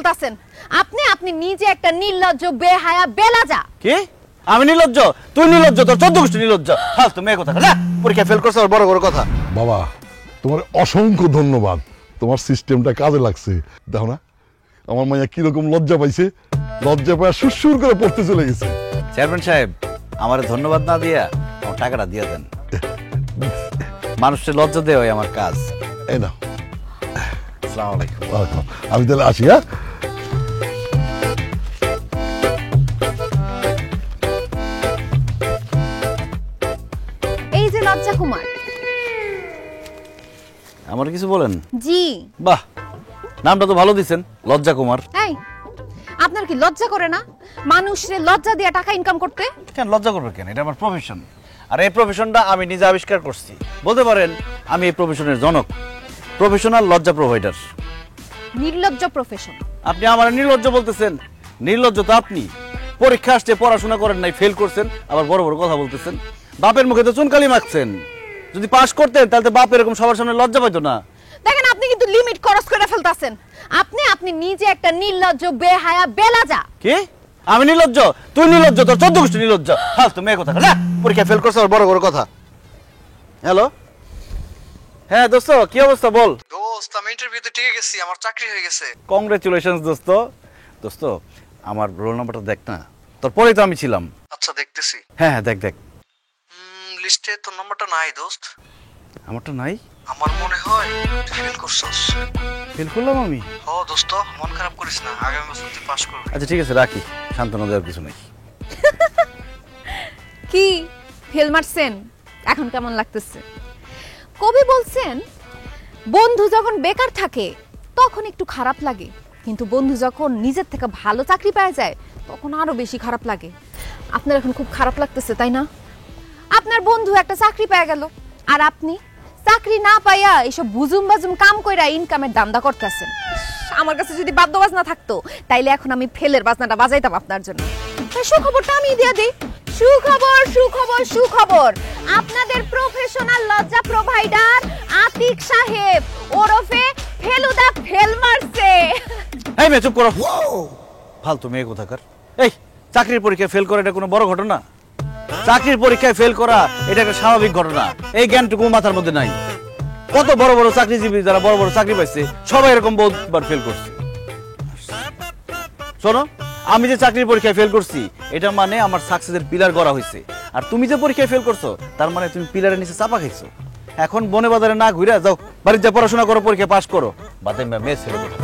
ফেলতাছেন। আপনি আপনি নিজে একটা নির্লজ্জ বেহায়া বেলাজা। কি আমি নির্লজ্জ? তুই নির্লজ্জ, তোর 14 গোষ্ঠী নির্লজ্জ। হ্যাঁ তুমি এই কথা না, পরীক্ষা ফেল করছ আর বড় বড় কথা। বাবা তোমার অসংখ্য ধন্যবাদ, তোমার সিস্টেমটা কাজে লাগছে। দেখো না আমার মাইয়া কিরকম লজ্জা পাইছে, লজ্জা পায় সুরসুর করে পড়তে চলে গেছে। চেয়ারম্যান সাহেব আমার ধন্যবাদ না দিয়া আমার টাকাটা দিয়ে দেন। মানুষের লজ্জা দেওয়া আমার কাজ। এই না আসসালামু আলাইকুম। আমি তাহলে আসি। হ্যাঁ এই যে লজ্জা কুমার। আমার কিছু বলেন? জি। বাহ, নামটা তো ভালো দিছেন, লজ্জা কুমার। এই আপনার কি লজ্জা করে না মানুষরে লজ্জা দিয়ে টাকা ইনকাম করতে? কেন লজ্জা করবে কেন? এটা আমার প্রফেশন, আর এই প্রফেশনটা আমি নিজে আবিষ্কার করছি। বলতে পারেন আমি এই প্রফেশনের জনক, প্রফেশনাল লজ্জা প্রোভাইডার। নির্লজ্জ প্রফেশন। আপনি আমার নির্লজ্জ বলতেছেন? নির্লজ্জ তো আপনি। পরীক্ষা আসছে, পড়াশোনা করেন নাই, ফেল করছেন, আবার বড় বড় কথা বলতেছেন। বাপের মুখে তো চুনকালি মাখছেন। যদি পাস করতেন তাহলে তো বাপ এরকম সবার সামনে লজ্জা পাইতো না। দেখেন আপনি কিন্তু লিমিট ক্রস করে ফেলতাছেন। আপনি আপনি নিজে একটা নির্লজ্জ বেহায়া বেলাজা। কি আমি নির্লজ্জ? তুই নির্লজ্জ, তোর 14 গোষ্ঠী নির্লজ্জ। হ্যাঁ তুমি এই কথা না, পরীক্ষা ফেল করছ আর বড় বড় কথা। হ্যালো, হ্যাঁ দোস্ত কি অবস্থা বল? দোস্ত আমি ইন্টারভিউতে টিকে গেছি, আমার চাকরি হয়ে গেছে। কংগ্রেচুলেশনস দোস্ত। দোস্ত আমার রোল নাম্বারটা দেখ না, তোর পরেই তো আমি ছিলাম। আচ্ছা দেখতেছি। হ্যাঁ হ্যাঁ দেখ দেখ। লিস্টে তোর নাম্বারটা নাই দোস্ত। আমারটা নাই? আমার মনে হয় তুই ফেল করছস। ফেল করলাম আমি? হ দোস্ত, মন খারাপ করিস না, আগামী বছর তুই পাস করবি। আচ্ছা ঠিক আছে রাখি, সান্ত্বনা দেওয়ার কিছু নেই। কি ফেল মারছেন? এখন কেমন লাগতেছে? কবি বলছেন বন্ধু যখন বেকার থাকে তখন একটু খারাপ লাগে, কিন্তু বন্ধু যখন নিজের থেকে ভালো চাকরি পায় যায় তখন আরো বেশি খারাপ লাগে। আপনার এখন খুব খারাপ লাগতেছে তাই না? আপনার বন্ধু একটা চাকরি পেয়ে গেল আর আপনি চাকরি না পাইয়া এইসব বুজুম বাজুম কাম কইরা ইনকামের দান্দা করতেছেন। আমার কাছে যদি বাদ্য বাজনা থাকতো তাইলে এখন আমি ফেলের বাজনাটা বাজাইতাম আপনার জন্য। তাই সুখবরটা আমি দিয়ে দিই। সুখবর সুখবর সুখবর, আপনাদের প্রফেশনাল লজ্জা প্রোভাইডার আতিক সাহেব ওরফে ফেলুদা ফেল মারছে। এই মেয়ে চুপ করো, ফালতু মেয়ে কোথাকার। এই চাকরির পরীক্ষায় ফেল করা এটা কোনো বড় ঘটনা? চাকরির পরীক্ষায় ফেল করা এটা একটা স্বাভাবিক ঘটনা। এই জ্ঞানটুকু মাথার মধ্যে নাই। কত বড় বড় চাকরিজীবী যারা বড় বড় চাকরি পাইছে সবাই এরকম বহুবার ফেল করছে। শোনো, আমি যে চাকরির পরীক্ষায় ফেল করছি এটা মানে আমার সাকসেসের পিলার গড়া হয়েছে, আর তুমি যে পরীক্ষায় ফেল করছো তার মানে তুমি পিলারের নিচে চাপা খাইছো। এখন বনে বাজারে না ঘুরে যাও, বাড়িতে যা পড়াশোনা করো, পরীক্ষা পাস করো, বাদে মেয়ে ছেলে কথা।